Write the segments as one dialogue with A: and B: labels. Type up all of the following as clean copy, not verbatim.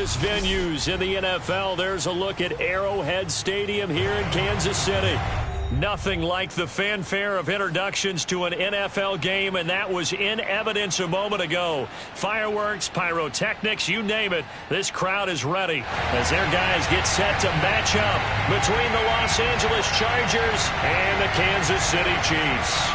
A: famous venues in the NFL. There's a look at Arrowhead Stadium here in Kansas City. Nothing like the fanfare of introductions to an NFL game, and that was in evidence a moment ago. Fireworks, pyrotechnics, you name it. This crowd is ready as their guys get set to match up between the Los Angeles Chargers and the Kansas City Chiefs.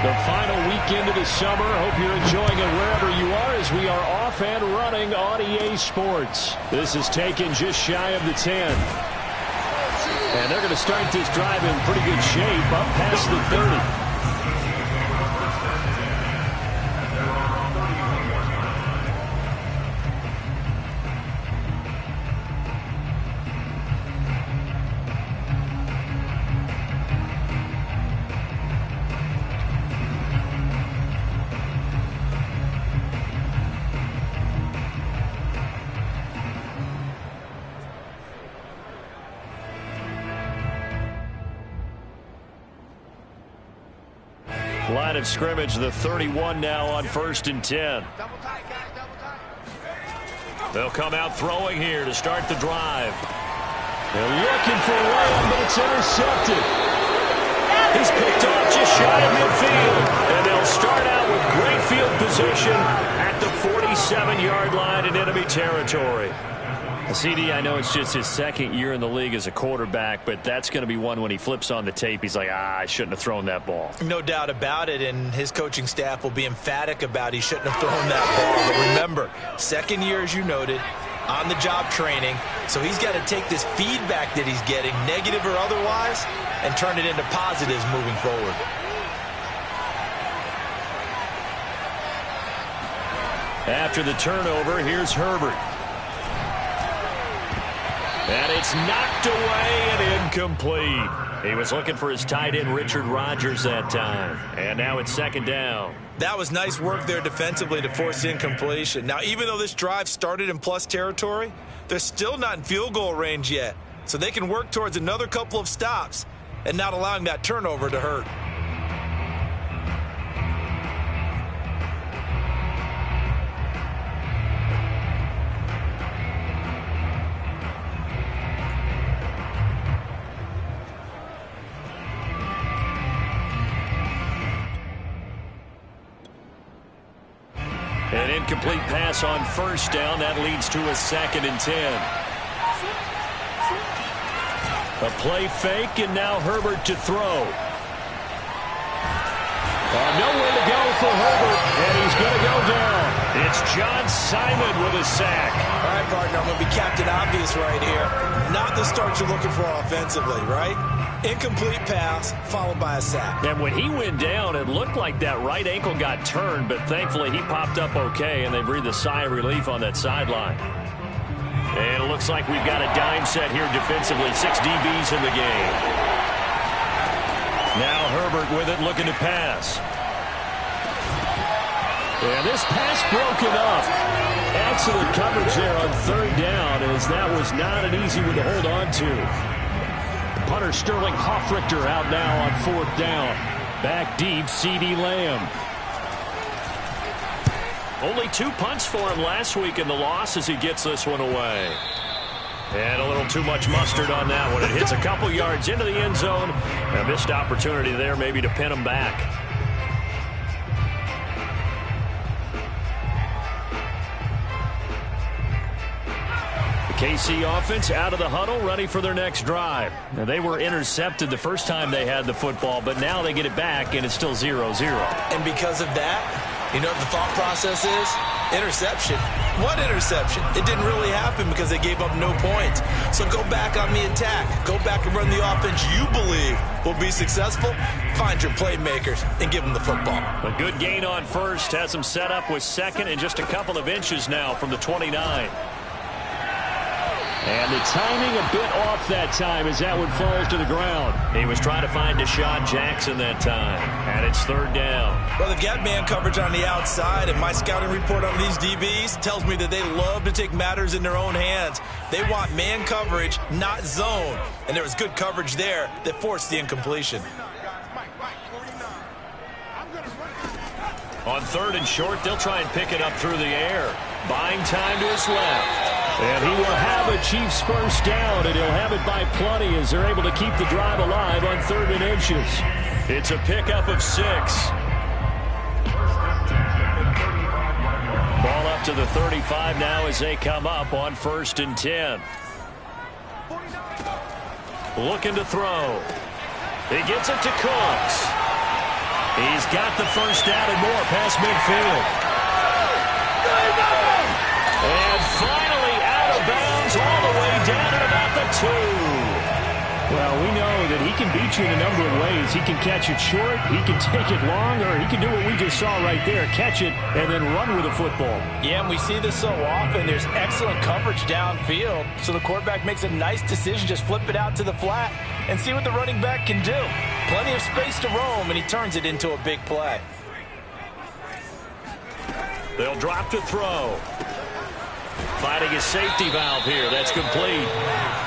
A: The final weekend of the summer. Hope you're enjoying it wherever you are as we are off and running on EA Sports. This is taken just shy of the 10. And they're going to start this drive in pretty good shape up past the 30. Line of scrimmage, the 31 now on 1st and 10. They'll come out throwing here to start the drive. They're looking for one, but it's intercepted. He's picked off just shy of midfield. And they'll start out with great field position at the 47-yard line in enemy territory. CD, I know it's just his second year in the league as a quarterback, but that's going to be one when he flips on the tape. He's like, I shouldn't have thrown that ball.
B: No doubt about it, and his coaching staff will be emphatic about he shouldn't have thrown that ball. But remember, second year, as you noted, on-the-job training, so he's got to take this feedback that he's getting, negative or otherwise, and turn it into positives moving forward.
A: After the turnover, here's Herbert. And it's knocked away and incomplete. He was looking for his tight end, Richard Rodgers, that time. And now it's 2nd down.
B: That was nice work there defensively to force incompletion. Now, even though this drive started in plus territory, they're still not in field goal range yet. So they can work towards another couple of stops and not allowing that turnover to hurt.
A: An incomplete pass on 1st down. That leads to a 2nd and 10. A play fake, and now Herbert to throw. Nowhere to go for Herbert, and he's going to go down. It's John Simon with a sack.
B: All right, partner, I'm going to be Captain Obvious right here. Not the start you're looking for offensively, right? Incomplete pass, followed by a sack.
A: And when he went down, it looked like that right ankle got turned, but thankfully he popped up okay, and they breathed a sigh of relief on that sideline. And it looks like we've got a dime set here defensively. 6 DBs in the game. Now Herbert with it, looking to pass. And this pass broken up. Excellent coverage there on 3rd down, as that was not an easy one to hold on to. Punter Sterling Hoffrichter out now on 4th down. Back deep, CeeDee Lamb. Only 2 punts for him last week in the loss as he gets this one away. And a little too much mustard on that one. It hits a couple yards into the end zone. A missed opportunity there maybe to pin him back. KC offense out of the huddle, ready for their next drive. Now, they were intercepted the first time they had the football, but now they get it back, and it's still 0-0.
B: And because of that, you know what the thought process is? Interception. What interception? It didn't really happen because they gave up no points. So go back on the attack. Go back and run the offense you believe will be successful. Find your playmakers and give them the football.
A: A good gain on first. Has him set up with second and just a couple of inches now from the 29. And the timing a bit off that time as that one falls to the ground. He was trying to find Deshaun Jackson that time. And it's third down.
B: Well, they've got man coverage on the outside, and my scouting report on these DBs tells me that they love to take matters in their own hands. They want man coverage, not zone. And there was good coverage there that forced the incompletion.
A: On third and short, they'll try and pick it up through the air. Buying time to his left. And he will have a Chiefs first down, and he'll have it by plenty as they're able to keep the drive alive on third and inches. It's a pickup of 6. Ball up to the 35 now as they come up on first and 10. Looking to throw. He gets it to Cooks. He's got the first down and more past midfield. And finally out of bounds all the way down at about the 2.
C: Well, we know that he can beat you in a number of ways. He can catch it short, he can take it long, or he can do what we just saw right there, catch it and then run with the football.
B: Yeah, and we see this so often. There's excellent coverage downfield, so the quarterback makes a nice decision, just flip it out to the flat and see what the running back can do. Plenty of space to roam, and he turns it into a big play.
A: They'll drop to throw. Finding his safety valve here. That's complete.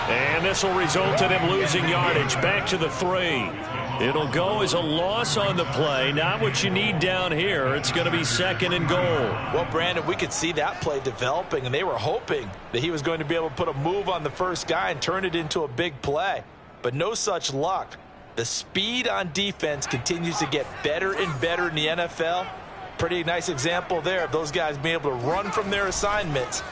A: And this will result in him losing yardage. Back to the 3. It'll go as a loss on the play. Not what you need down here. It's going to be second and goal.
B: Well, Brandon, we could see that play developing, and they were hoping that he was going to be able to put a move on the first guy and turn it into a big play. But no such luck. The speed on defense continues to get better and better in the NFL. Pretty nice example there of those guys being able to run from their assignments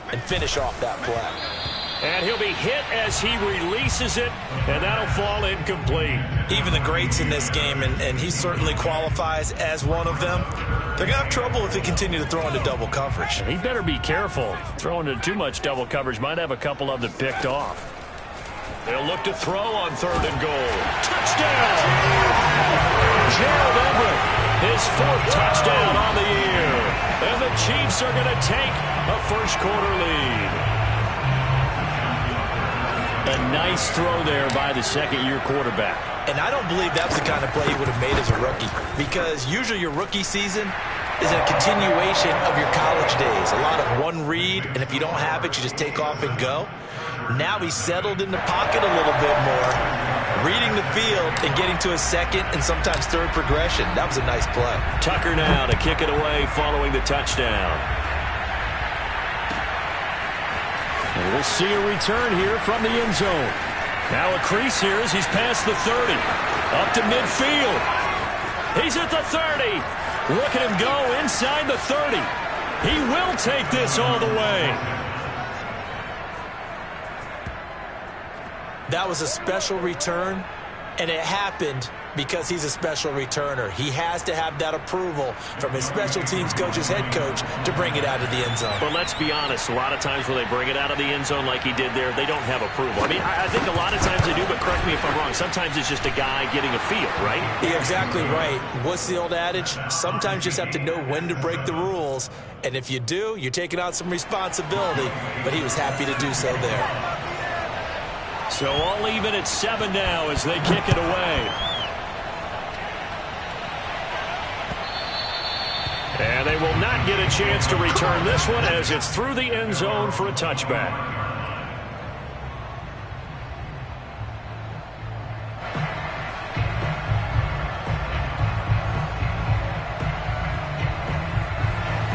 B: and finish off that play.
A: And he'll be hit as he releases it, and that'll fall incomplete.
B: Even the greats in this game, and he certainly qualifies as one of them, they're going to have trouble if they continue to throw into double coverage.
A: He better be careful. Throwing into too much double coverage might have a couple of them picked off. They'll look to throw on third and goal. Touchdown! Gerald Everett, his 4th touchdown on the year. And the Chiefs are going to take a first-quarter lead. A nice throw there by the second-year quarterback.
B: And I don't believe that's the kind of play he would have made as a rookie, because usually your rookie season is a continuation of your college days. A lot of one read, and if you don't have it, you just take off and go. Now he's settled in the pocket a little bit more, reading the field and getting to a second and sometimes third progression. That was a nice play.
A: Tucker now to kick it away following the touchdown.
C: And we'll see a return here from the end zone.
A: Now a crease here as he's past the 30. Up to midfield. He's at the 30. Look at him go inside the 30. He will take this all the way.
B: That was a special return, and it happened because he's a special returner. He has to have that approval from his special teams coach's head coach to bring it out of the end zone.
A: But let's be honest, a lot of times when they bring it out of the end zone like he did there, they don't have approval. I mean, I think a lot of times they do, but correct me if I'm wrong. Sometimes it's just a guy getting a feel, right?
B: You're exactly right. What's the old adage? Sometimes you just have to know when to break the rules, and if you do, you're taking on some responsibility, but he was happy to do so there.
A: So all even at 7 now as they kick it away. And they will not get a chance to return this one as it's through the end zone for a touchback.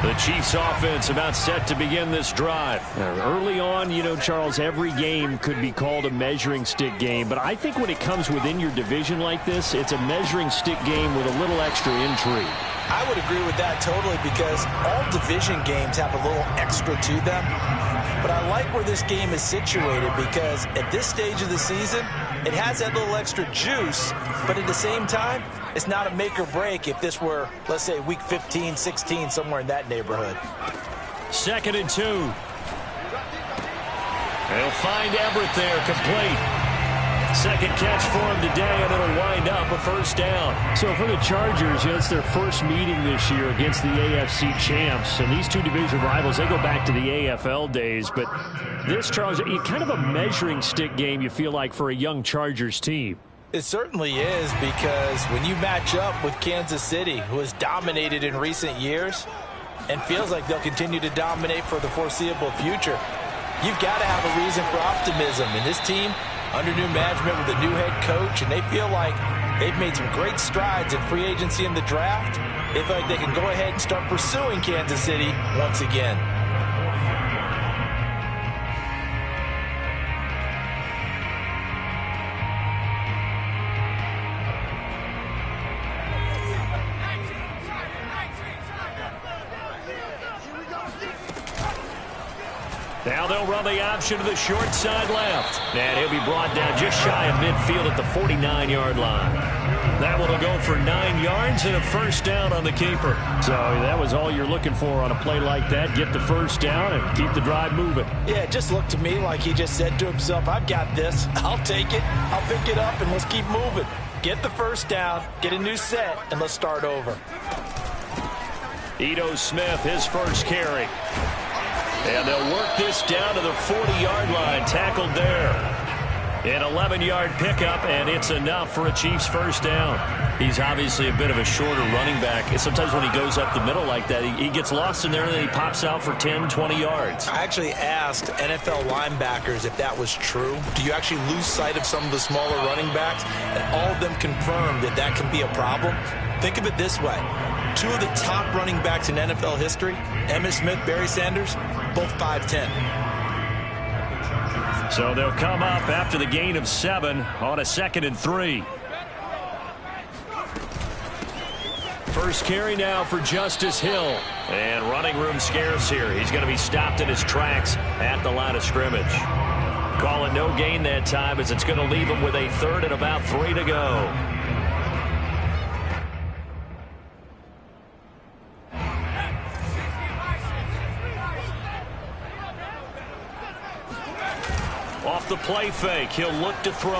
A: The Chiefs offense about set to begin this drive.
C: Early on, you know, Charles, every game could be called a measuring stick game. But I think when it comes within your division like this, it's a measuring stick game with a little extra intrigue.
B: I would agree with that totally, because all division games have a little extra to them. But I like where this game is situated, because at this stage of the season, it has that little extra juice, but at the same time, it's not a make or break if this were, let's say, week 15, 16, somewhere in that neighborhood.
C: 2nd and 2.
A: They'll find Everett there, complete. Second catch for him today, and it'll wind up a first down.
C: So for the Chargers, it's their first meeting this year against the AFC champs. And these two division rivals, they go back to the AFL days. But this, Charles, kind of a measuring stick game, you feel like, for a young Chargers team.
B: It certainly is, because when you match up with Kansas City, who has dominated in recent years and feels like they'll continue to dominate for the foreseeable future, you've got to have a reason for optimism. And this team, under new management with a new head coach, and they feel like they've made some great strides in free agency in the draft. They feel like they can go ahead and start pursuing Kansas City once again.
A: Now they'll run the option to the short side left. And he'll be brought down just shy of midfield at the 49-yard line. That one will go for 9 yards and a first down on the keeper.
C: So that was all you're looking for on a play like that. Get the first down and keep the drive moving.
B: Yeah, it just looked to me like he just said to himself, I've got this. I'll take it. I'll pick it up, and let's keep moving. Get the first down, get a new set, and let's start over.
A: Ito Smith, his first carry. And they'll work this down to the 40-yard line, tackled there. An 11-yard pickup, and it's enough for a Chiefs first down. He's obviously a bit of a shorter running back. And sometimes when he goes up the middle like that, he gets lost in there, and then he pops out for 10, 20 yards.
B: I actually asked NFL linebackers if that was true. Do you actually lose sight of some of the smaller running backs? And all of them confirmed that that can be a problem. Think of it this way. Two of the top running backs in NFL history, Emmitt Smith, Barry Sanders, both 5'10".
A: So they'll come up after the gain of 7 on a 2nd and 3. First carry now for Justice Hill. And running room scarce here. He's going to be stopped in his tracks at the line of scrimmage. Call it no gain that time, as it's going to leave him with a 3rd and about 3 to go. Off the play fake, he'll look to throw.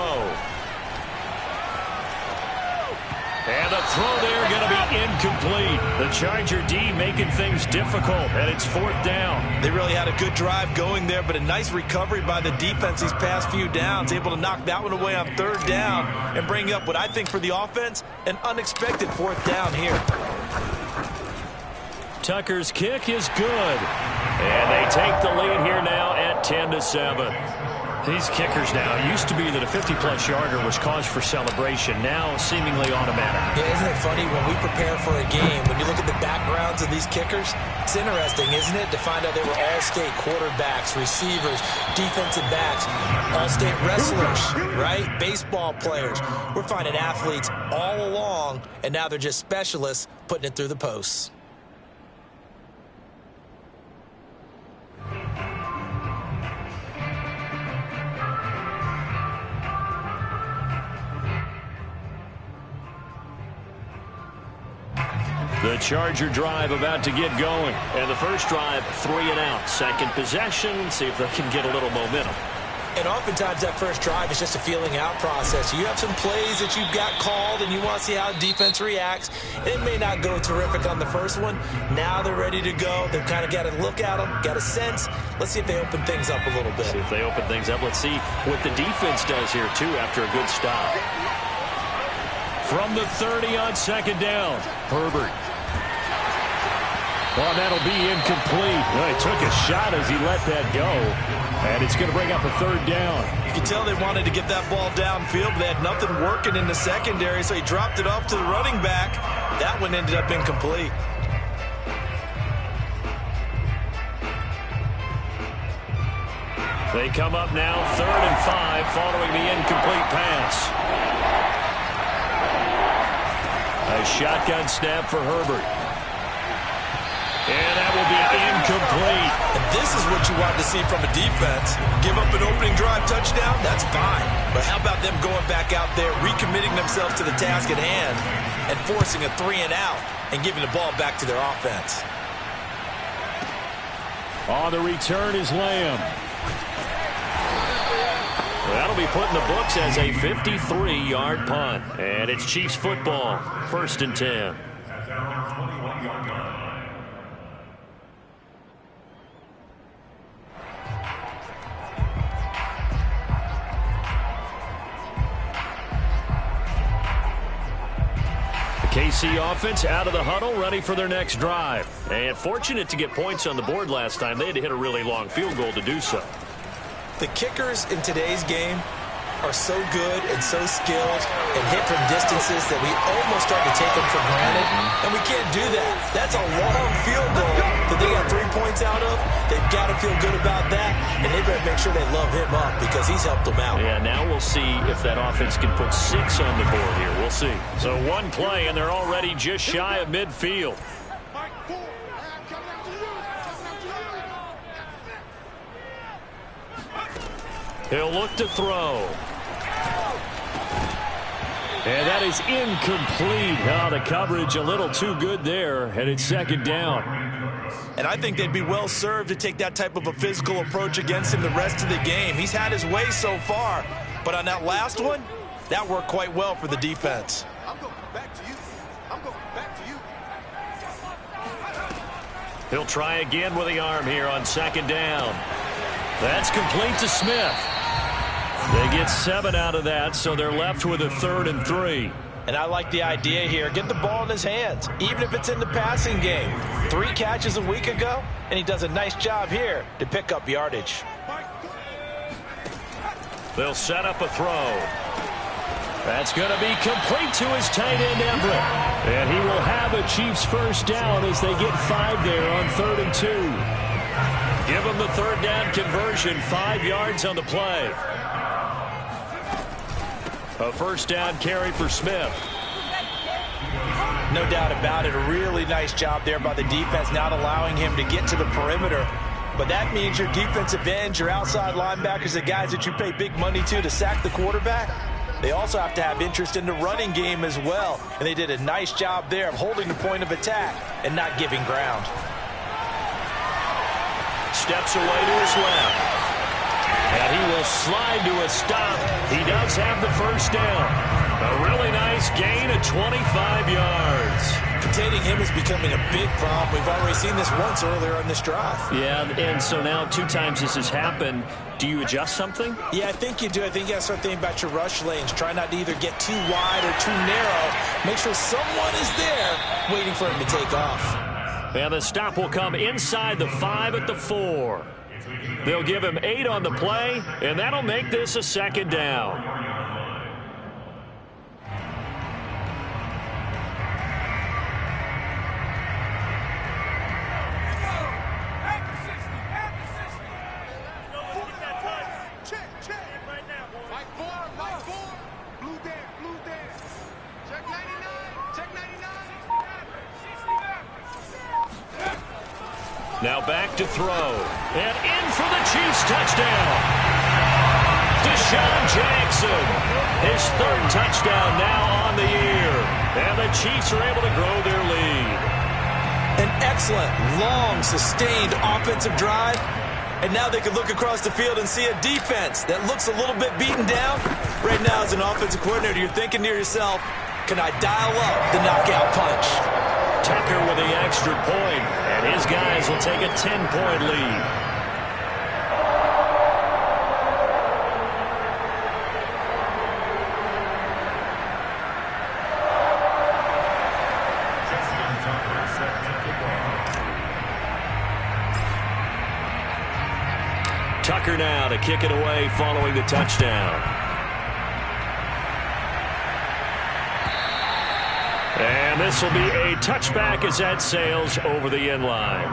A: And the throw there going to be incomplete. The Charger D making things difficult, and it's 4th down.
B: They really had a good drive going there, but a nice recovery by the defense these past few downs, able to knock that one away on 3rd down and bring up what I think for the offense, an unexpected 4th down here.
A: Tucker's kick is good. And they take the lead here now at 10-7.
C: These kickers now, it used to be that a 50-plus yarder was cause for celebration. Now seemingly automatic.
B: Yeah, isn't it funny when we prepare for a game, when you look at the backgrounds of these kickers, it's interesting, isn't it, to find out they were all-state quarterbacks, receivers, defensive backs, all-state wrestlers, right? Baseball players. We're finding athletes all along, and now they're just specialists putting it through the posts.
A: The Charger drive about to get going. And the first drive, 3 and out. Second possession, see if they can get a little momentum.
B: And oftentimes that first drive is just a feeling out process. You have some plays that you've got called and you want to see how defense reacts. It may not go terrific on the first one. Now they're ready to go. They've kind of got to look at them, got a sense. Let's see if they open things up a little bit.
A: See if they open things up. Let's see what the defense does here, too, after a good stop. From the 30 on 2nd down, Herbert.
C: Well, that'll be incomplete. Well, he took a shot as he let that go. And it's going to bring up a 3rd down.
B: You can tell they wanted to get that ball downfield, but they had nothing working in the secondary, so he dropped it off to the running back. That one ended up incomplete.
A: They come up now 3rd and 5 following the incomplete pass. A shotgun snap for Herbert. And that will be incomplete.
B: And this is what you want to see from a defense. Give up an opening drive touchdown, that's fine. But how about them going back out there, recommitting themselves to the task at hand, and forcing a 3 and out and giving the ball back to their offense?
C: On the return is Lamb.
A: That'll be put in the books as a 53-yard punt. And it's Chiefs football, 1st and 10. KC offense out of the huddle, ready for their next drive. And fortunate to get points on the board last time. They had to hit a really long field goal to do so.
B: The kickers in today's game are so good and so skilled and hit from distances that we almost start to take them for granted. And we can't do that. That's a long field goal that they got 3 points out of. They've got to feel good about that. And they better make sure they love him up because he's helped them out.
A: Yeah, now we'll see if that offense can put 6 on the board here. We'll see. So one play, and they're already just shy of midfield. He'll look to throw.
C: And that is incomplete. Oh, the coverage a little too good there, and it's 2nd down.
B: And I think they'd be well served to take that type of a physical approach against him the rest of the game. He's had his way so far, but on that last one, that worked quite well for the defense.
D: I'm going back to you. I'm going back to you.
A: He'll try again with the arm here on 2nd down. That's complete to Smith. They get 7 out of that, so they're left with a 3rd and 3.
B: And I like the idea here. Get the ball in his hands, even if it's in the passing game. 3 catches a week ago, and he does a nice job here to pick up yardage.
A: They'll set up a throw. That's going to be complete to his tight end, Everett.
C: And he will have a Chiefs 1st down as they get 5 there on 3rd and 2.
A: Give him the 3rd down conversion, 5 yards on the play. A 1st down carry for Smith.
B: No doubt about it. A really nice job there by the defense, not allowing him to get to the perimeter. But that means your defensive ends, your outside linebackers, the guys that you pay big money to sack the quarterback, they also have to have interest in the running game as well. And they did a nice job there of holding the point of attack and not giving ground.
A: Steps away to his left. And he will slide to a stop. He does have the 1st down. A really nice gain of 25 yards.
B: Containing him is becoming a big problem. We've already seen this once earlier on this drive.
A: Yeah, and so now 2 times this has happened. Do you adjust something?
B: Yeah, I think you do. I think you got to start thinking about your rush lanes. Try not to either get too wide or too narrow. Make sure someone is there waiting for him to take off.
A: And the stop will come inside the 5 at the 4. They'll give him 8 on the play, and that'll make this a 2nd down. Now back to throw. And in for the Chiefs touchdown. Deshaun Jackson. His 3rd touchdown now on the year. And the Chiefs are able to grow their lead.
B: An excellent, long, sustained offensive drive. And now they can look across the field and see a defense that looks a little bit beaten down. Right now, as an offensive coordinator, you're thinking to yourself, can I dial up the knockout punch?
A: Tucker with the extra point, and his guys will take a 10-point lead. Tucker now to kick it away following the touchdown. And this will be a touchback as that sails over the end line.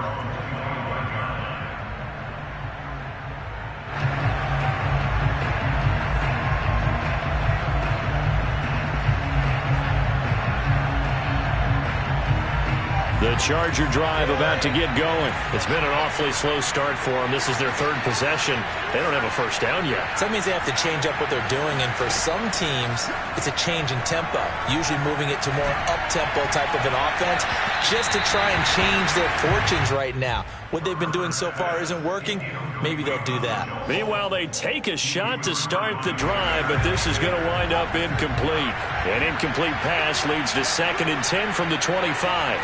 C: The Charger drive about to get going.
A: It's been an awfully slow start for them. This is their third possession. They don't have a first down yet.
B: So that means they have to change up what they're doing, and for some teams, it's a change in tempo, usually moving it to more up-tempo type of an offense just to try and change their fortunes right now. What they've been doing so far isn't working. Maybe they'll do that.
C: Meanwhile, they take a shot to start the drive, but this is going to wind up incomplete. An incomplete pass leads to 2nd and 10 from the 25.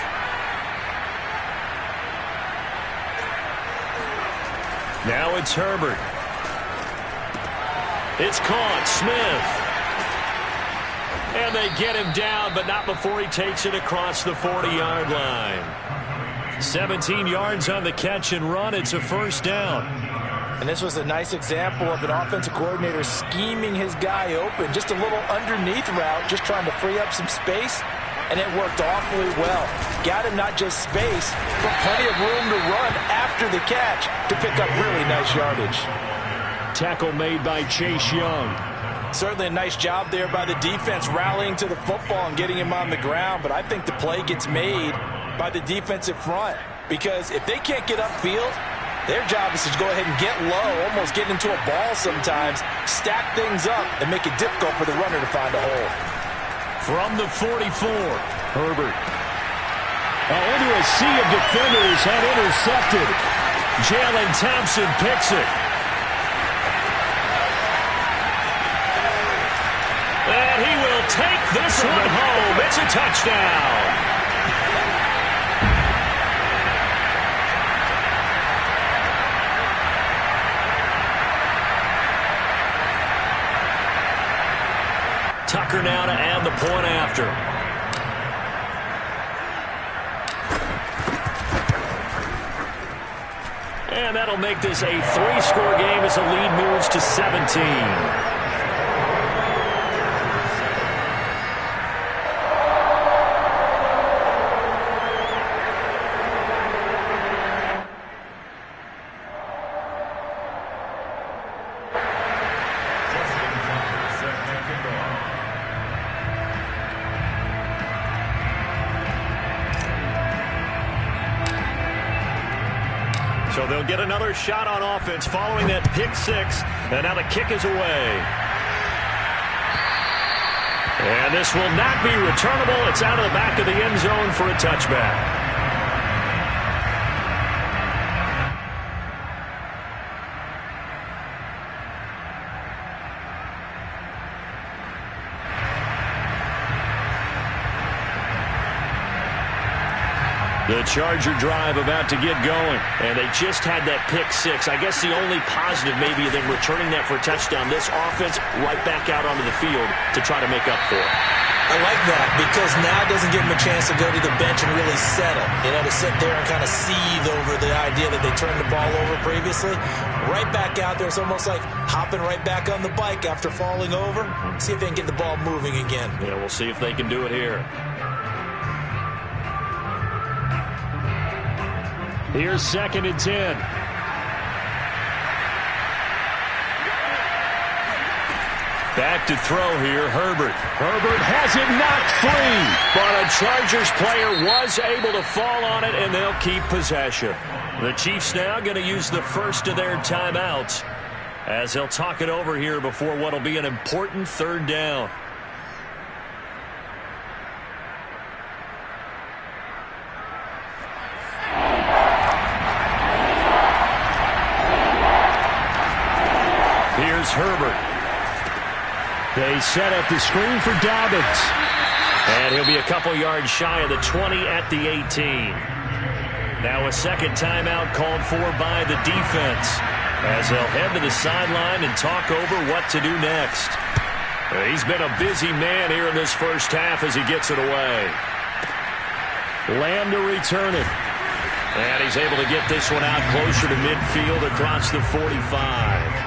C: Now it's Herbert. It's caught. Smith. And they get him down, but not before he takes it across the 40-yard line. 17 yards on the catch and run. It's a first down.
B: And this was a nice example of an offensive coordinator scheming his guy open. Just a little underneath route, just trying to free up some space. And it worked awfully well. Got him not just space, but plenty of room to run after the catch to pick up really nice yardage.
C: Tackle made by Chase Young.
B: Certainly a nice job there by the defense rallying to the football and getting him on the ground. But I think the play gets made by the defensive front. Because if they can't get upfield, their job is to go ahead and get low, almost get into a ball sometimes, stack things up, and make it difficult for the runner to find a hole.
C: From the 44, Herbert. Into a sea of defenders and intercepted. Jalen Thompson picks it. And he will take this one home. It's a touchdown. Tucker now to add the point after. And that'll make this a 3-score game as the lead moves to 17. So they'll get another shot on offense following that pick six. And now the kick is away. And this will not be returnable. It's out of the back of the end zone for a touchback. The Charger drive about to get going. And they just had that pick six. I guess the only positive maybe than returning that for a touchdown. This offense right back out onto the field to try to make up for it.
B: I like that because now it doesn't give them a chance to go to the bench and really settle. You know, to sit there and kind of seethe over the idea that they turned the ball over previously. Right back out there. It's almost like hopping right back on the bike after falling over. See if they can get the ball moving again.
C: Yeah, we'll see if they can do it here. Here's 2nd and 10. Back to throw here, Herbert. Herbert has it knocked free. But a Chargers player was able to fall on it, and they'll keep possession. The Chiefs now going to use the first of their timeouts as they'll talk it over here before what will be an important 3rd down. Here's Herbert. They set up the screen for Dobbins. And he'll be a couple yards shy of the 20 at the 18. Now a second timeout called for by the defense as they'll head to the sideline and talk over what to do next. He's been a busy man here in this first half as he gets it away. Lamb to return it. And he's able to get this one out closer to midfield across the 45.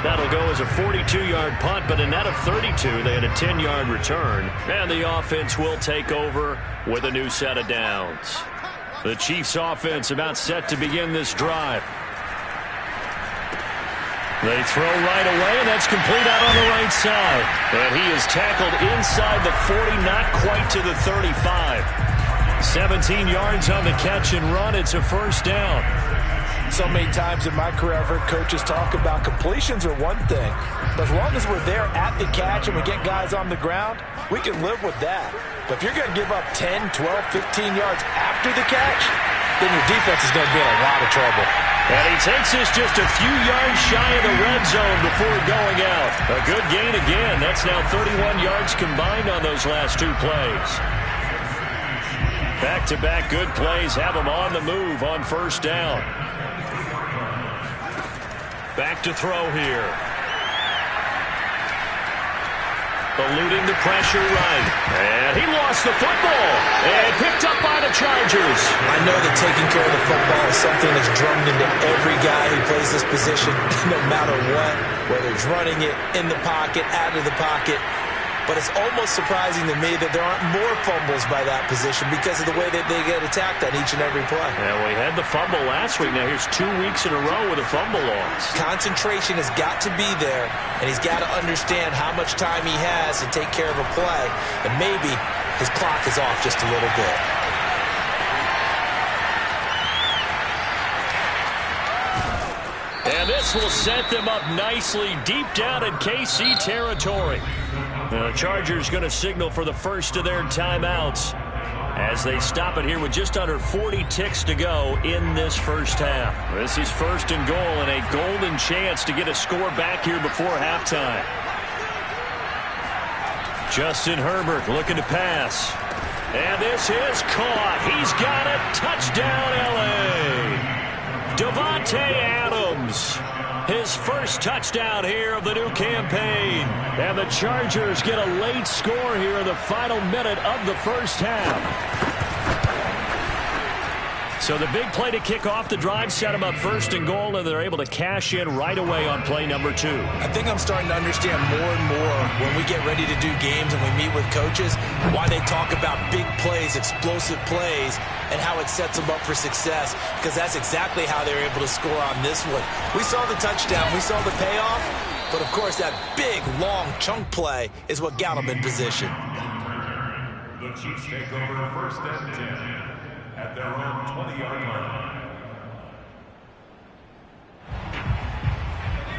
C: That'll go as a 42-yard punt, but a net of 32. They had a 10-yard return. And the offense will take over with a new set of downs. The Chiefs offense about set to begin this drive. They throw right away, and that's complete out on the right side. And he is tackled inside the 40, not quite to the 35.
A: 17 yards on the catch and run. It's a first down.
B: So many times in my career, I've heard coaches talk about completions are one thing. But as long as we're there at the catch and we get guys on the ground, we can live with that. But if you're going to give up 10, 12, 15 yards after the catch, then your defense is going to be in a lot of trouble.
A: And he takes this just a few yards shy of the red zone before going out. A good gain again. That's now 31 yards combined on those last two plays. Back-to-back good plays have him on the move on first down. Back to throw here. Eluding the pressure right. And he lost the football. And picked up by the Chargers.
B: I know that taking care of the football is something that's drummed into every guy who plays this position, no matter what, whether it's running it, in the pocket, out of the pocket. But it's almost surprising to me that there aren't more fumbles by that position because of the way that they get attacked on each and every play.
A: Yeah, we had the fumble last week. Now here's 2 weeks in a row with a fumble loss.
B: Concentration has got to be there, and he's got to understand how much time he has to take care of a play. And maybe his clock is off just a little bit.
A: And this will set them up nicely deep down in KC territory. The Chargers going to signal for the first of their timeouts as they stop it here with just under 40 ticks to go in this first half. This is first and goal and a golden chance to get a score back here before halftime. Justin Herbert looking to pass. And this is caught. He's got it. Touchdown, L.A. Davante Adams. His first touchdown here of the new campaign. And the Chargers get a late score here in the final minute of the first half. So the big play to kick off the drive set them up first and goal, and they're able to cash in right away on play number 2.
B: I think I'm starting to understand more and more when we get ready to do games and we meet with coaches why they talk about big plays, explosive plays, and how it sets them up for success, because that's exactly how they were able to score on this one. We saw the touchdown. We saw the payoff. But, of course, that big, long chunk play is what got them in position.
E: The Chiefs take over first and 10 at their own 20-yard line.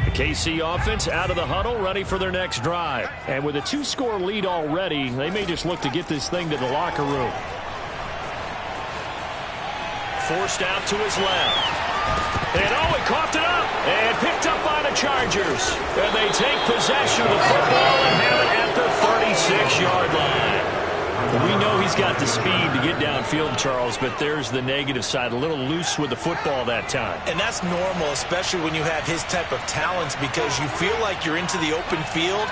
A: The KC offense out of the huddle, ready for their next drive. And with a 2-score lead already, they may just look to get this thing to the locker room. Forced out to his left. And he coughed it up and picked up by the Chargers. And they take possession of the football and have it at the 36-yard line. We know he's got the speed to get downfield, Charles, but there's the negative side. A little loose with the football that time.
B: And that's normal, especially when you have his type of talents, because you feel like you're into the open field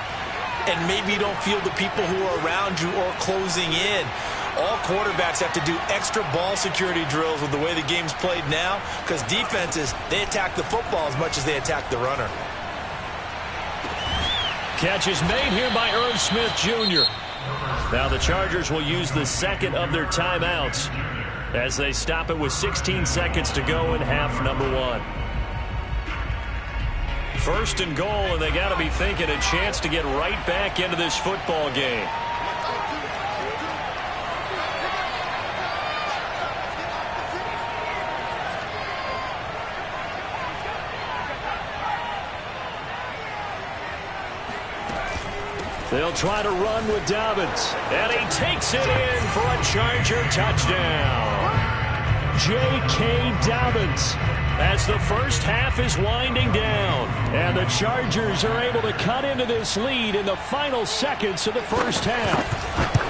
B: and maybe you don't feel the people who are around you or closing in. All quarterbacks have to do extra ball security drills with the way the game's played now, because defenses, they attack the football as much as they attack the runner.
A: Catch is made here by Irv Smith Jr. Now the Chargers will use the second of their timeouts as they stop it with 16 seconds to go in half number 1. First and goal, and they got to be thinking a chance to get right back into this football game. They'll try to run with Dobbins. And he takes it in for a Charger touchdown. J.K. Dobbins as the first half is winding down. And the Chargers are able to cut into this lead in the final seconds of the first half.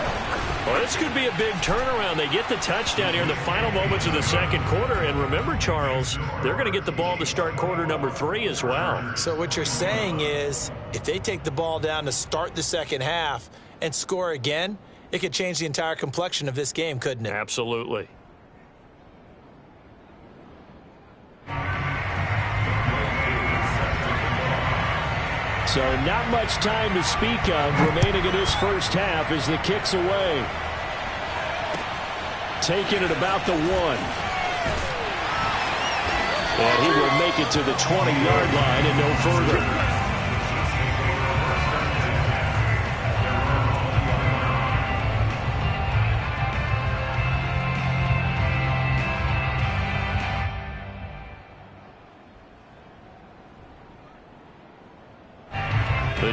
A: Well, this could be a big turnaround. They get the touchdown here in the final moments of the second quarter. And remember, Charles, they're going to get the ball to start quarter number 3 as well.
B: So what you're saying is if they take the ball down to start the second half and score again, it could change the entire complexion of this game, couldn't it?
A: Absolutely. So not much time to speak of remaining in this first half as the kick's away. Taking it about the 1. And he will make it to the 20-yard line and no further.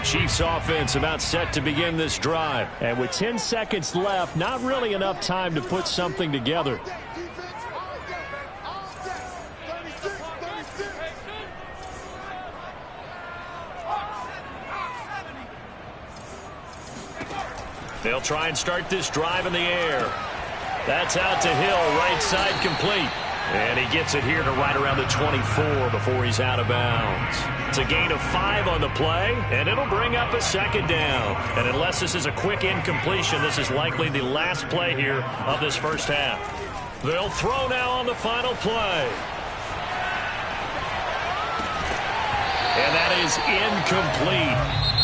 C: Chiefs offense about set to begin this drive. And with 10 seconds left, not really enough time to put something together.
A: They'll try and start this drive in the air. That's out to Hill, right side complete. And he gets it here to right around the 24 before he's out of bounds. It's a gain of 5 on the play, and it'll bring up a second down. And unless this is a quick incompletion, this is likely the last play here of this first half. They'll throw now on the final play. And that is incomplete.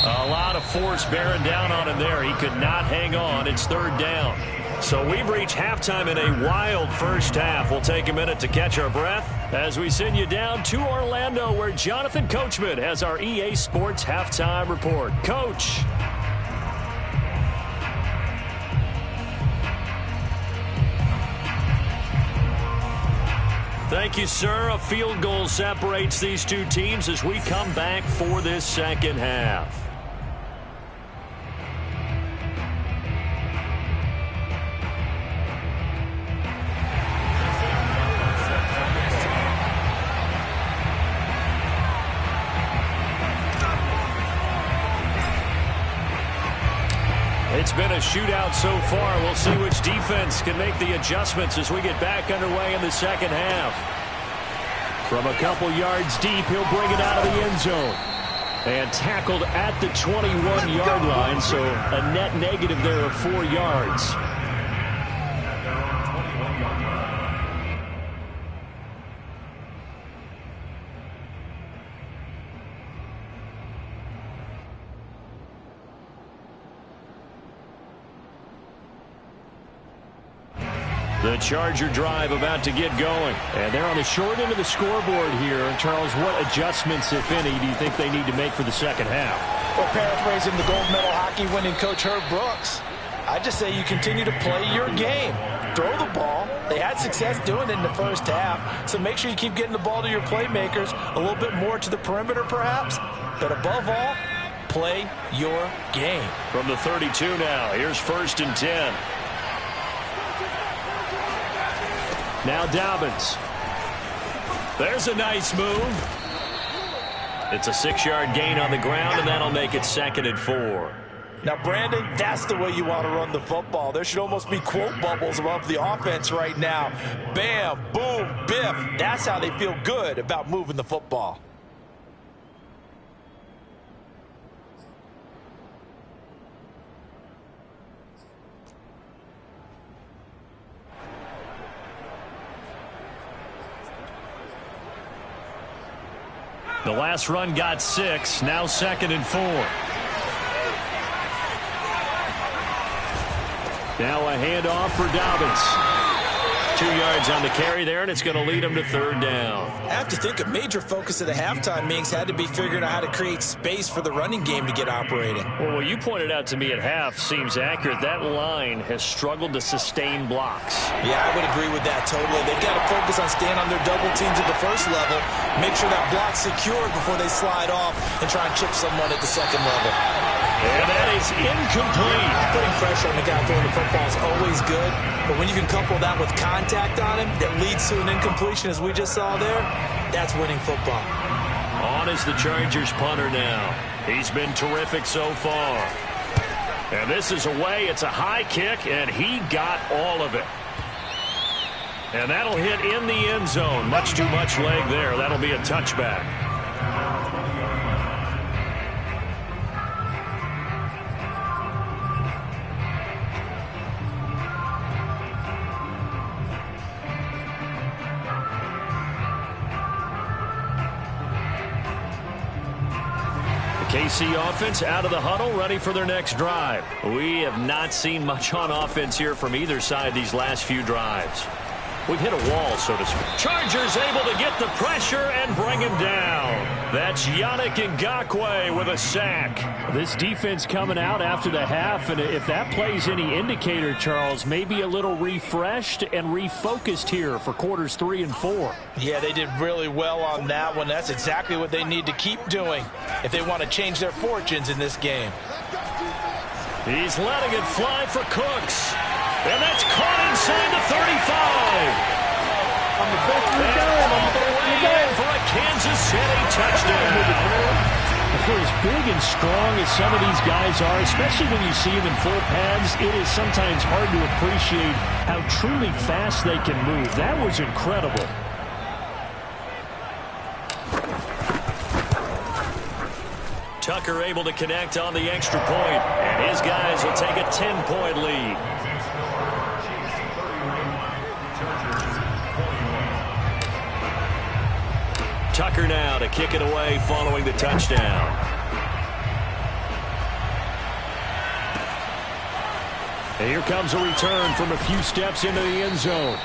A: A lot of force bearing down on him there. He could not hang on. It's third down. So we've reached halftime in a wild first half. We'll take a minute to catch our breath as we send you down to Orlando, where Jonathan Coachman has our EA Sports halftime report. Coach. Thank you, sir. A field goal separates these two teams as we come back for this second half. It's been a shootout so far. We'll see which defense can make the adjustments as we get back underway in the second half. From a couple yards deep, he'll bring it out of the end zone. And tackled at the 21-yard line, so a net negative there of 4 yards. The Charger drive about to get going. And they're on the short end of the scoreboard here. And Charles, what adjustments, if any, do you think they need to make for the second half?
B: Well, paraphrasing the gold medal hockey winning coach Herb Brooks, I just say you continue to play your game. Throw the ball. They had success doing it in the first half. So make sure you keep getting the ball to your playmakers, a little bit more to the perimeter perhaps. But above all, play your game.
A: From the 32 now, here's 1st and 10.
C: Now Dobbins.
A: There's a nice move. It's a 6-yard gain on the ground, and that'll make it 2nd and 4.
B: Now, Brandon, that's the way you want to run the football. There should almost be quote bubbles above the offense right now. Bam, boom, biff. That's how they feel good about moving the football.
A: The last run got 6. Now 2nd and 4.
C: Now a handoff for Dobbins.
A: 2 yards on the carry there, and it's going to lead him to 3rd down.
B: I have to think a major focus of the halftime meetings had to be figuring out how to create space for the running game to get operating.
C: Well, what you pointed out to me at half seems accurate. That line has struggled to sustain blocks.
B: Yeah, I would agree with that totally. They've got to focus on staying on their double teams at the first level, make sure that block's secured before they slide off and try and chip someone at the second level.
A: And that is incomplete.
B: Putting pressure on the guy throwing the football is always good, but when you can couple that with contact on him that leads to an incompletion, as we just saw there, that's winning football.
A: On is the Chargers punter now. He's been terrific so far. And this is away. It's a high kick, and he got all of it. And that'll hit in the end zone. Much too much leg there. That'll be a touchback. KC offense out of the huddle, ready for their next drive. We have not seen much on offense here from either side these last few drives. We've hit a wall, so to speak. Chargers able to get the pressure and bring him down. That's Yannick Ngakoue with a sack.
C: This defense coming out after the half, and if that plays any indicator, Charles, maybe a little refreshed and refocused here for quarters 3 and 4.
B: Yeah, they did really well on that one. That's exactly what they need to keep doing if they want to change their fortunes in this game.
A: He's letting it fly for Cooks. And that's caught inside the 35. And all the way in for a Kansas City touchdown.
C: For as big and strong as some of these guys are, especially when you see them in full pads, it is sometimes hard to appreciate how truly fast they can move. That was incredible.
A: Tucker able to connect on the extra point, and his guys will take a 10-point lead. Tucker now to kick it away following the touchdown.
C: And here comes a return from a few steps into the end zone.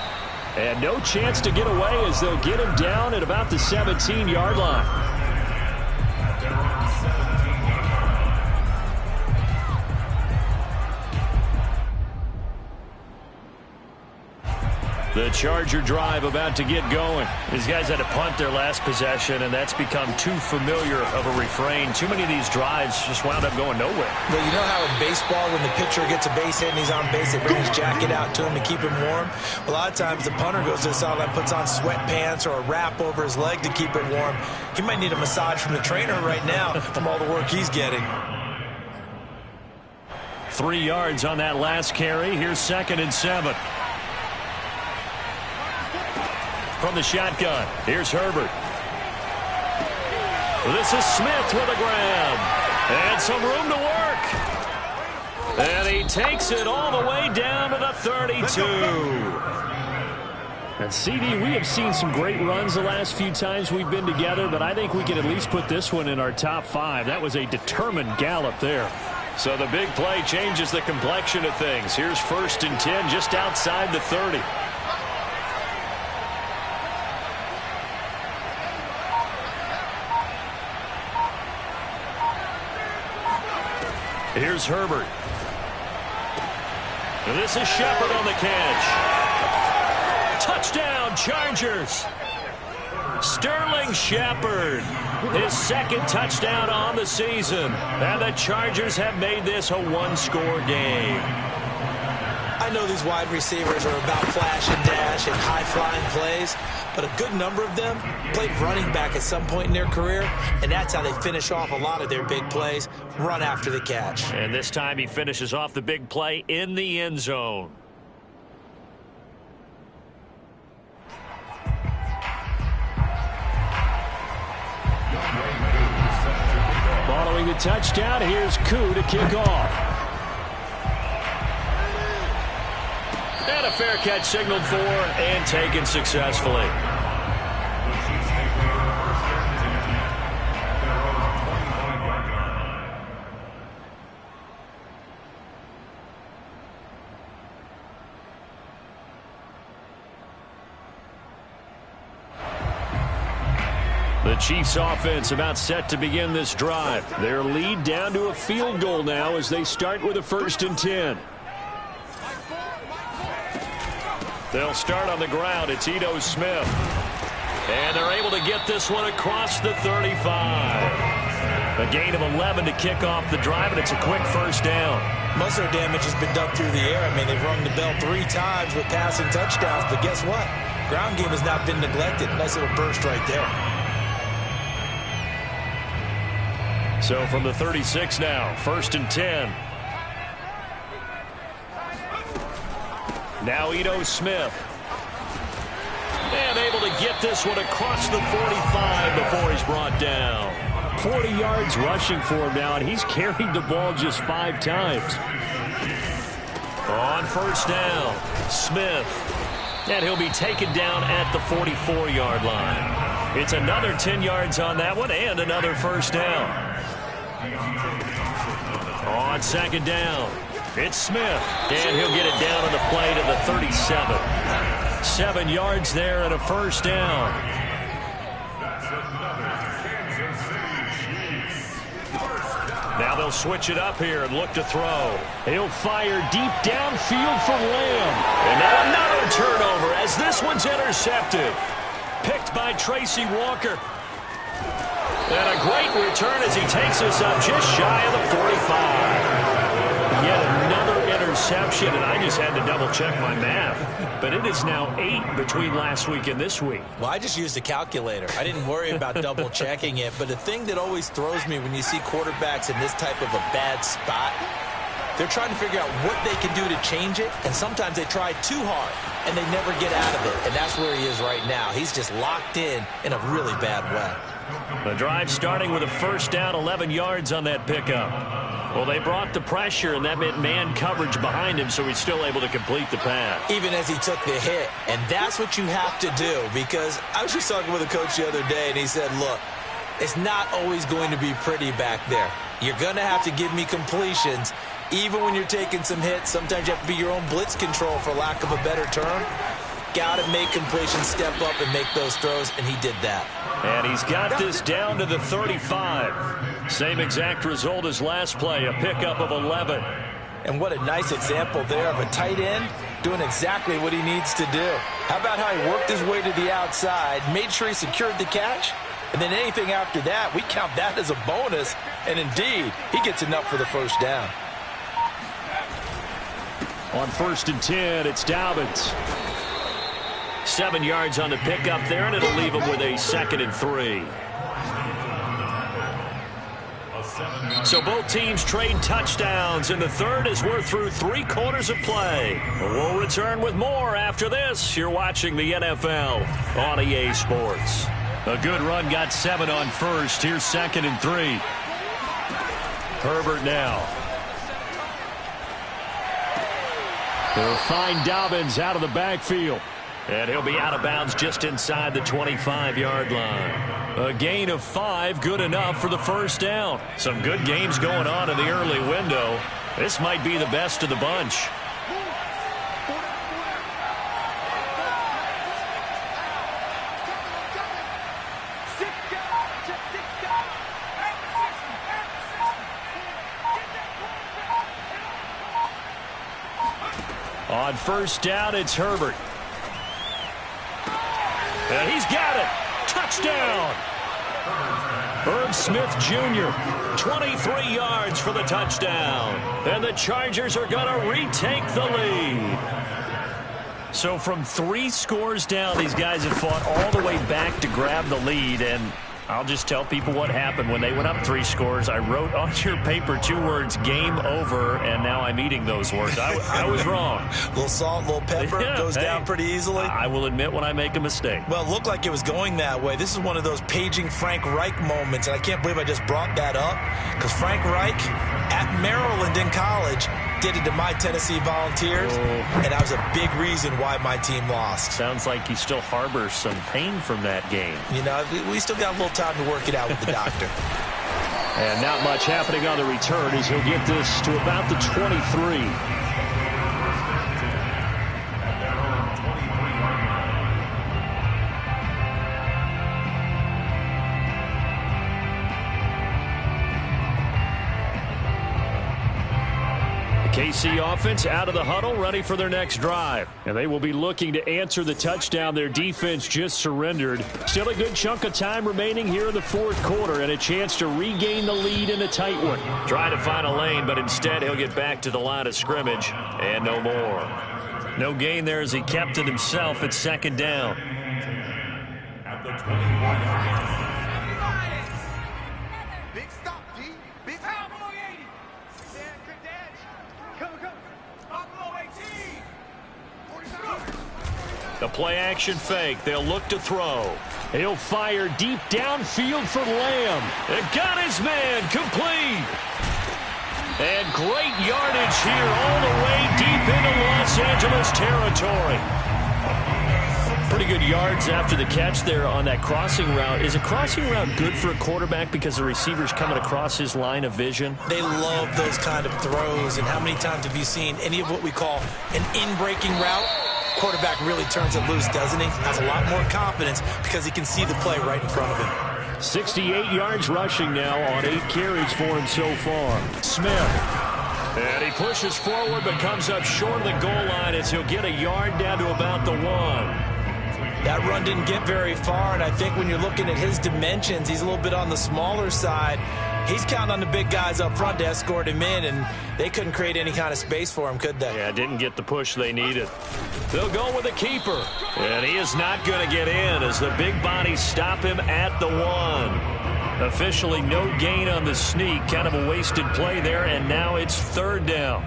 C: And no chance to get away as they'll get him down at about the 17-yard line.
A: The Charger drive about to get going. These guys had to punt their last possession, and that's become too familiar of a refrain. Too many of these drives just wound up going nowhere.
B: But you know how in baseball, when the pitcher gets a base hit and he's on base, they bring his jacket out to him to keep him warm? A lot of times the punter goes to the sideline, puts on sweatpants or a wrap over his leg to keep it warm. He might need a massage from the trainer right now from all the work he's getting.
A: 3 yards on that last carry. Here's 2nd and 7. From the shotgun, here's Herbert. This is Smith with a grab. And some room to work. And he takes it all the way down to the 32.
C: And CD, we have seen some great runs the last few times we've been together, but I think we can at least put this one in our top 5. That was a determined gallop there.
A: So the big play changes the complexion of things. Here's 1st and 10 just outside the 30. Here's Herbert. And this is Shepard on the catch. Touchdown, Chargers. Sterling Shepard, his 2nd touchdown on the season. And the Chargers have made this a one-score game.
B: I know these wide receivers are about flash and dash and high-flying plays, but a good number of them played running back at some point in their career, and that's how they finish off a lot of their big plays, run after the catch.
A: And this time he finishes off the big play in the end zone.
C: Following the touchdown, here's Koo to kick off.
A: And a fair catch signaled for and taken successfully. The Chiefs offense about set to begin this drive. Their lead down to a field goal now as they start with a 1st and 10. They'll start on the ground. It's Ito Smith. And they're able to get this one across the 35. A gain of 11 to kick off the drive, and it's a quick 1st down.
B: Most of their damage has been done through the air. I mean, they've rung the bell 3 times with passing touchdowns, but guess what? Ground game has not been neglected. Nice little burst right there.
A: So from the 36 now, 1st and 10. Now Ito Smith. And able to get this one across the 45 before he's brought down.
C: 40 yards rushing for him now, and he's carried the ball just 5 times.
A: On 1st down, Smith. And he'll be taken down at the 44-yard line. It's another 10 yards on that one and another 1st down. On 2nd down, it's Smith. And he'll get it down on the play to the 37. 7 yards there and a first down.
E: That's another Kansas City Chiefs first down.
A: Now they'll switch it up here and look to throw. He'll fire deep downfield for Lamb. And now another turnover as this one's intercepted. Picked by Tracy Walker. And a great return as he takes us up just shy of the 45. Yet another interception, and I just had to double-check my math. But it is now 8 between last week and this week.
B: Well, I just used a calculator. I didn't worry about double-checking it. But the thing that always throws me when you see quarterbacks in this type of a bad spot, they're trying to figure out what they can do to change it, and sometimes they try too hard, and they never get out of it. And that's where he is right now. He's just locked in a really bad way.
A: The drive starting with a first down, 11 yards on that pickup. Well, they brought the pressure, and that meant man coverage behind him, so he's still able to complete the pass.
B: Even as he took the hit. And that's what you have to do, because I was just talking with a coach the other day, and he said, look, it's not always going to be pretty back there. You're going to have to give me completions. Even when you're taking some hits, sometimes you have to be your own blitz control, for lack of a better term. Got to make completions, step up, and make those throws, and he did that.
A: And he's got this down to the 35. Same exact result as last play, a pickup of 11.
B: And what a nice example there of a tight end doing exactly what he needs to do. How about how he worked his way to the outside, made sure he secured the catch, and then anything after that, we count that as a bonus. And indeed, he gets enough for the first down.
C: On 1st and 10, it's Dobbins.
A: 7 yards on the pickup there, and it'll leave him with a 2nd and 3. So both teams trade touchdowns in the third as we're through 3 quarters of play. We'll return with more after this. You're watching the NFL on EA Sports. A good run got 7 on first. Here's 2nd and 3. Herbert now. They'll find Dobbins out of the backfield. And he'll be out of bounds just inside the 25-yard line. A gain of 5, good enough for the first down. Some good games going on in the early window. This might be the best of the bunch. On first down, it's Herbert. And he's got it. Touchdown. Irv Smith Jr., 23 yards for the touchdown. And the Chargers are going to retake the lead. So from 3 scores down, these guys have fought all the way back to grab the lead. And I'll just tell people what happened when they went up 3 scores. I wrote on your paper 2 words, game over, and now I'm eating those words. I was wrong.
B: A little salt, a little pepper, goes down pretty easily.
A: I will admit when I make a mistake.
B: Well, it looked like it was going that way. This is one of those paging Frank Reich moments, and I can't believe I just brought that up, because Frank Reich at Maryland in college did it to my Tennessee Volunteers, and that was a big reason why my team lost.
A: Sounds like he still harbors some pain from that game.
B: You know, we still got a little time to work it out with the doctor.
C: And not much happening on the return as he'll get this to about the 23. KC offense out of the huddle, ready for their next drive. And they will be looking to answer the touchdown their defense just surrendered. Still a good chunk of time remaining here in the 4th quarter and a chance to regain the lead in a tight one.
A: Trying to find a lane, but instead he'll get back to the line of scrimmage and no more. No gain there as he kept it himself at 2nd down.
E: At the 21.
D: Big stop, D. Big stop. 80. Quick dash. Come. Buffalo 18. 45.
A: The play action fake. They'll look to throw.
C: He'll fire deep downfield for Lamb.
A: It got his man complete. And great yardage here all the way deep into Los Angeles territory. Pretty good yards after the catch there on that crossing route. Is a crossing route good for a quarterback because the receiver's coming across his line of vision?
B: They love those kind of throws. And how many times have you seen any of what we call an in-breaking route? Quarterback really turns it loose, doesn't he? Has a lot more confidence because he can see the play right in front of him.
C: 68 yards rushing now on 8 carries for him so far. Smith. And he pushes forward but comes up short of the goal line as he'll get a yard down to about the 1.
B: That run didn't get very far, and I think when you're looking at his dimensions, he's a little bit on the smaller side. He's counting on the big guys up front to escort him in, and they couldn't create any kind of space for him, could they?
C: Yeah, didn't get the push they needed. They'll go with a keeper, and he is not going to get in as the big bodies stop him at the 1. Officially no gain on the sneak, kind of a wasted play there, and now it's 3rd down.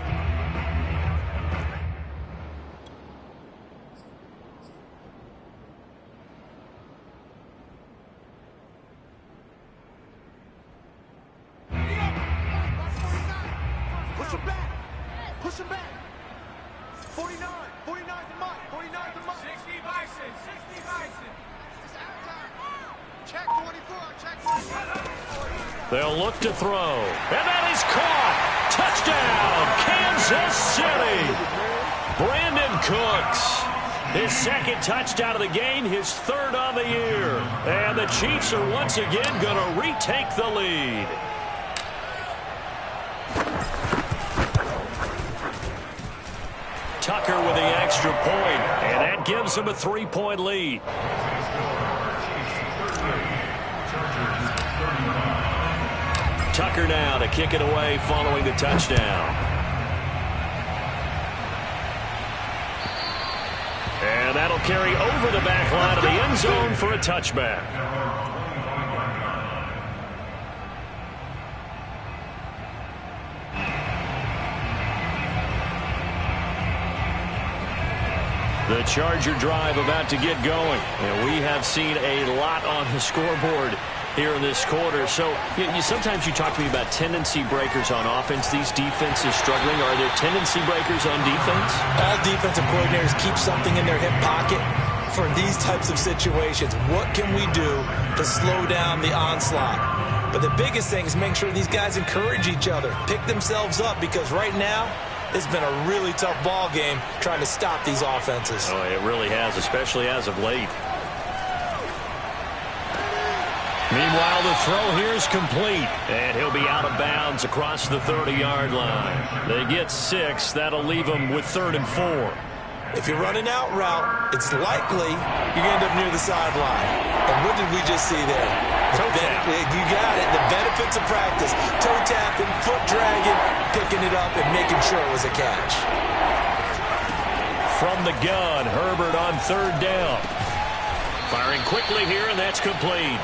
D: Push him back. Push him back. 49. 49 to Mike. 49 to Mike. 60 Bison. 60 Bison. It's out of time. Check 24. Check 24.
C: They'll look to throw. And that is caught. Touchdown, Kansas City. Brandon Cooks. His 2nd touchdown of the game, his 3rd on the year. And the Chiefs are once again going to retake the lead. Tucker with the extra point, and that gives him a 3-point lead. Tucker now to kick it away following the touchdown. And that'll carry over the back line of the end zone for a touchback. The Charger drive about to get going. And we have seen a lot on the scoreboard here in this quarter. So sometimes you talk to me about tendency breakers on offense. These defenses struggling. Are there tendency breakers on defense?
B: All defensive coordinators keep something in their hip pocket for these types of situations. What can we do to slow down the onslaught? But the biggest thing is make sure these guys encourage each other, pick themselves up, because right now it's been a really tough ball game trying to stop these offenses.
C: Oh, it really has, especially as of late. Meanwhile, the throw here is complete, and he'll be out of bounds across the 30-yard line. They get 6. That'll leave them with 3rd and 4.
B: If you're running out route, it's likely you end up near the sideline. And what did we just see there?
C: Toe tap.
B: You got it. The benefits of practice. Toe tapping, foot dragging, picking it up, and making sure it was a catch.
C: From the gun, Herbert on 3rd down. Firing quickly here, and that's complete.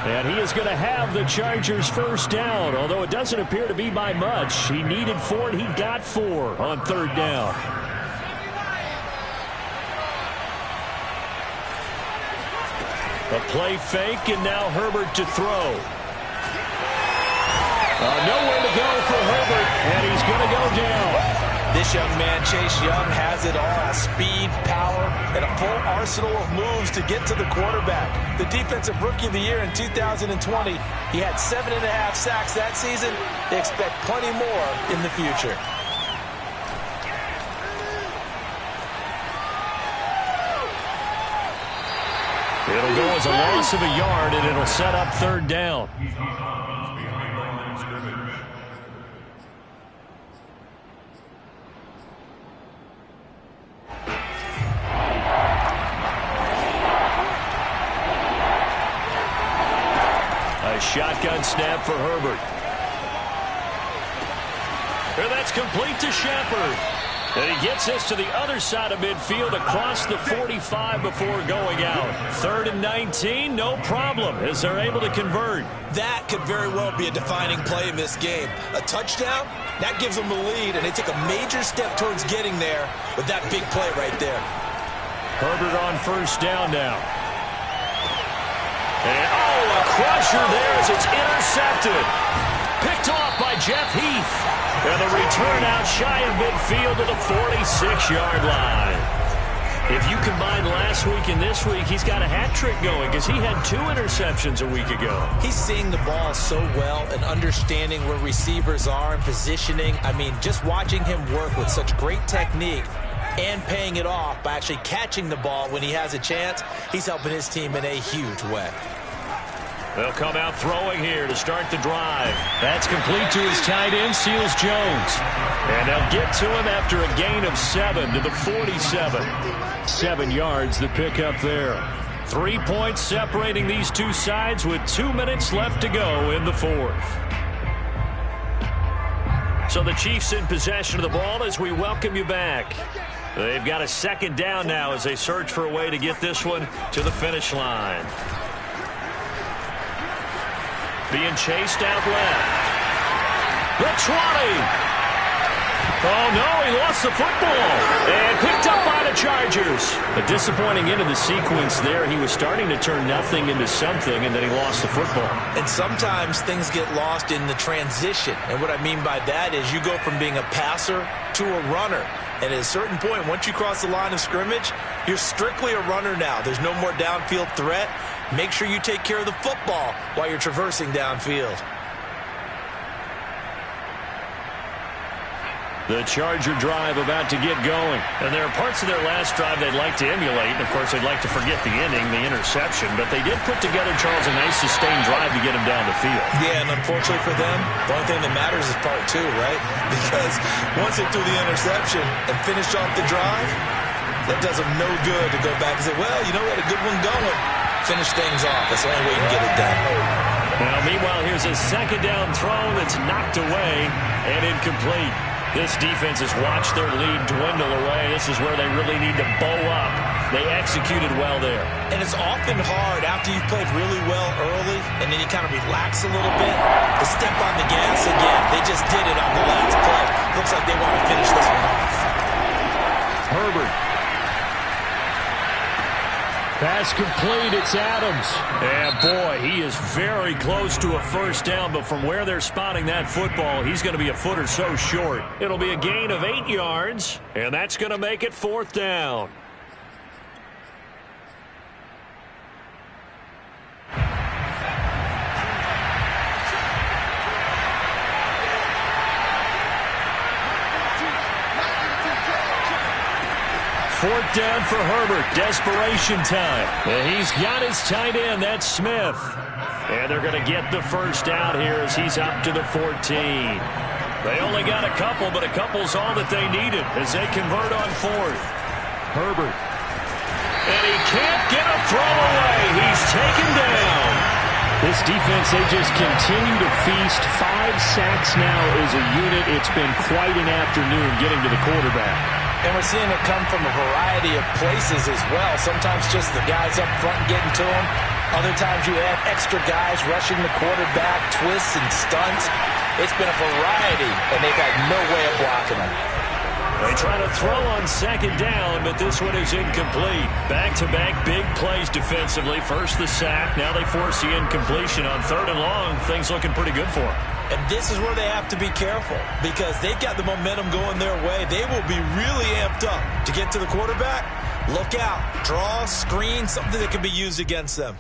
C: And he is going to have the Chargers' 1st down, although it doesn't appear to be by much. He needed 4, and he got 4 on 3rd down. A play fake, and now Herbert to throw. Nowhere to go for Herbert, and he's going to go down.
B: This young man, Chase Young, has it all. Speed, power, and a full arsenal of moves to get to the quarterback. The Defensive Rookie of the Year in 2020, he had 7.5 sacks that season. They expect plenty more in the future.
C: It'll go as a loss of a yard, and it'll set up 3rd down. A shotgun snap for Herbert. And that's complete to Shepard. And he gets this to the other side of midfield across the 45 before going out. 3rd and 19, no problem, as they're able to convert.
B: That could very well be a defining play in this game. A touchdown, that gives them the lead, and they take a major step towards getting there with that big play right there.
C: Herbert on 1st down now. And, a crusher there as it's intercepted. Picked off by Jeff Heath. And the return out shy of midfield to the 46-yard line. If you combine last week and this week, he's got a hat trick going because he had 2 interceptions a week ago.
B: He's seeing the ball so well and understanding where receivers are and positioning. I mean, just watching him work with such great technique, and paying it off by actually catching the ball when he has a chance. He's helping his team in a huge way.
A: They'll come out throwing here to start the drive. That's complete to his tight end, Seals Jones. And they'll get to him after a gain of 7 to the 47.
C: 7 yards, the pickup there.
A: 3 points separating these two sides with 2 minutes left to go in the fourth. So the Chiefs in possession of the ball as we welcome you back. They've got a second down now as they search for a way to get this one to the finish line. Being chased out left. The 20. Oh, no, he lost the football. And picked up by the Chargers.
C: A disappointing end of the sequence there. He was starting to turn nothing into something, and then he lost the football.
B: And sometimes things get lost in the transition. And what I mean by that is you go from being a passer to a runner. And at a certain point, once you cross the line of scrimmage, you're strictly a runner now. There's no more downfield threat. Make sure you take care of the football while you're traversing downfield.
A: The Charger drive about to get going. And there are parts of their last drive they'd like to emulate. And, of course, they'd like to forget the ending, the interception. But they did put together, Charles, a nice sustained drive to get him down the field.
B: Yeah, and unfortunately for them, the only thing that matters is part 2, right? Because once they threw the interception and finished off the drive, that does them no good to go back and say, well, you know, we had a good one going. Finish things off. That's the only way you can get it done.
A: Now, meanwhile, here's a second down throw that's knocked away and incomplete. This defense has watched their lead dwindle away. This is where they really need to bow up. They executed well there.
B: And it's often hard after you've played really well early and then you kind of relax a little bit to step on the gas again. They just did it on the last play. Looks like they want to finish this one off.
C: Herbert. Pass complete, it's Adams.
A: And boy, he is very close to a first down, but from where they're spotting that football, he's going to be a foot or so short. It'll be a gain of 8 yards, and that's going to make it 4th down. Fourth down for Herbert. Desperation time. And he's got his tight end. That's Smith. And they're going to get the first down here as he's up to the 14. They only got a couple, but a couple's all that they needed as they convert on 4th.
C: Herbert.
A: And he can't get a throw away. He's taken down.
C: This defense, they just continue to feast. 5 sacks now as a unit. It's been quite an afternoon getting to the quarterback.
B: And we're seeing it come from a variety of places as well. Sometimes just the guys up front getting to him. Other times you add extra guys rushing the quarterback, twists and stunts. It's been a variety, and they've had no way of blocking them.
A: They try to throw on second down, but this one is incomplete. Back-to-back big plays defensively. First the sack. Now they force the incompletion on 3rd and long. Things looking pretty good for them.
B: And this is where they have to be careful because they've got the momentum going their way. They will be really amped up to get to the quarterback. Look out. Draw, screen, something that can be used against them.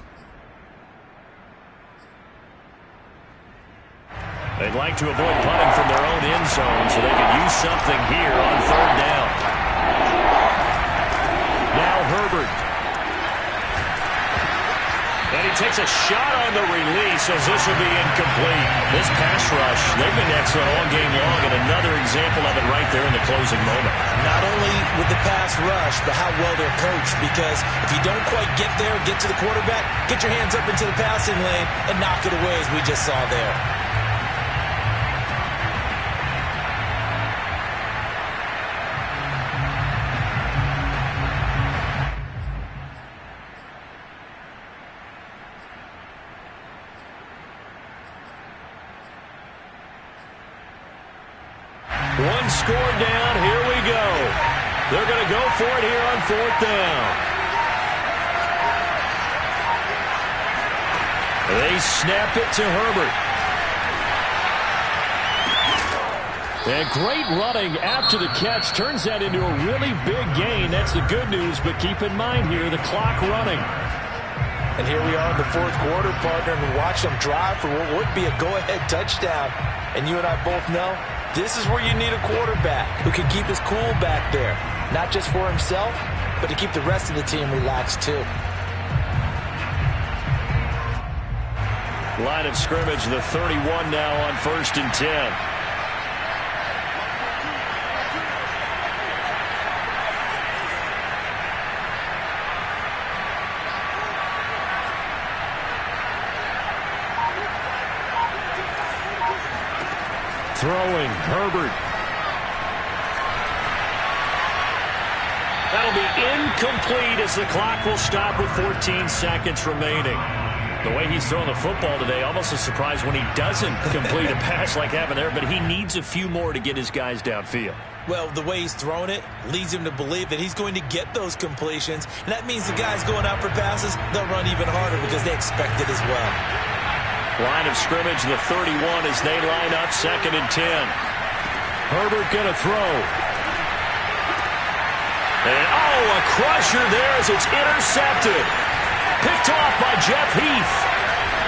A: They'd like to avoid punting from their own end zone so they could use something here on 3rd down. Now Herbert. And he takes a shot on the release as this will be incomplete. This pass rush, they've been excellent all game long, and another example of it right there in the closing moment.
B: Not only with the pass rush, but how well they're coached, because if you don't quite get there, get to the quarterback, get your hands up into the passing lane and knock it away as we just saw there.
A: One score down. Here we go. They're going to go for it here on 4th down. They snap it to Herbert. And great running after the catch turns that into a really big gain. That's the good news, but keep in mind here, the clock running.
B: And here we are in the 4th quarter, partner, and watch them drive for what would be a go-ahead touchdown. And you and I both know this is where you need a quarterback who can keep his cool back there. not just for himself, but to keep the rest of the team relaxed too.
C: Line of scrimmage, the 31 now on 1st and 10. Throwing, Herbert. That'll be incomplete as the clock will stop with 14 seconds remaining. The way he's throwing the football today, almost a surprise when he doesn't complete a pass like happened there, but he needs a few more to get his guys downfield.
B: Well, the way he's throwing it leads him to believe that he's going to get those completions, and that means the guys going out for passes, they'll run even harder because they expect it as well.
C: Line of scrimmage, the 31 as they line up, 2nd and 10. Herbert going to throw. And, a crusher there as it's intercepted. Picked off by Jeff Heath.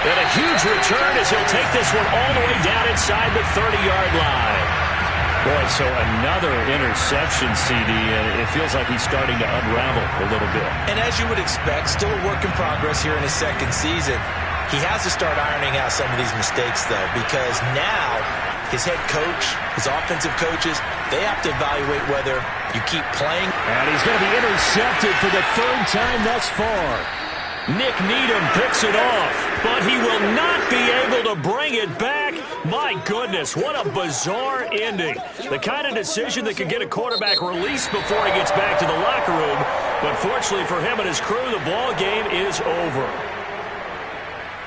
C: And a huge return as he'll take this one all the way down inside the 30-yard line. Boy, so another interception, CD, and it feels like he's starting to unravel a little bit.
B: And as you would expect, still a work in progress here in his second season. He has to start ironing out some of these mistakes, though, because now his head coach, his offensive coaches, they have to evaluate whether you keep playing.
C: And he's going to be intercepted for the 3rd time thus far. Nick Needham picks it off, but he will not be able to bring it back. My goodness, what a bizarre ending. The kind of decision that could get a quarterback released before he gets back to the locker room. But fortunately for him and his crew, the ball game is over.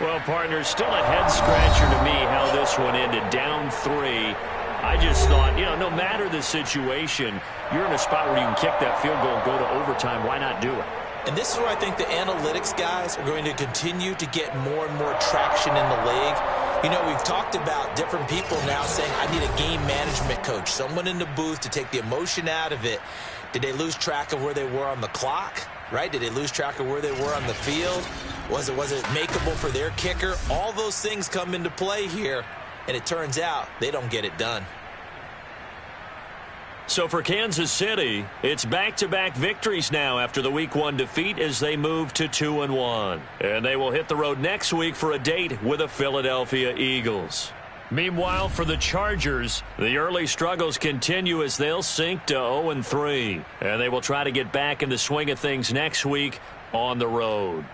C: Well, partners, still a head-scratcher to me how this one ended, down 3. I just thought, no matter the situation, you're in a spot where you can kick that field goal and go to overtime. Why not do it?
B: And this is where I think the analytics guys are going to continue to get more and more traction in the league. We've talked about different people now saying, I need a game management coach, someone in the booth to take the emotion out of it. Did they lose track of where they were on the clock? Right? Did they lose track of where they were on the field? Was it makeable for their kicker? All those things come into play here, and it turns out they don't get it done.
C: So for Kansas City, it's back-to-back victories now after the Week 1 defeat as they move to 2-1. And they will hit the road next week for a date with the Philadelphia Eagles. Meanwhile, for the Chargers, the early struggles continue as they'll sink to 0-3. And they will try to get back in the swing of things next week on the road.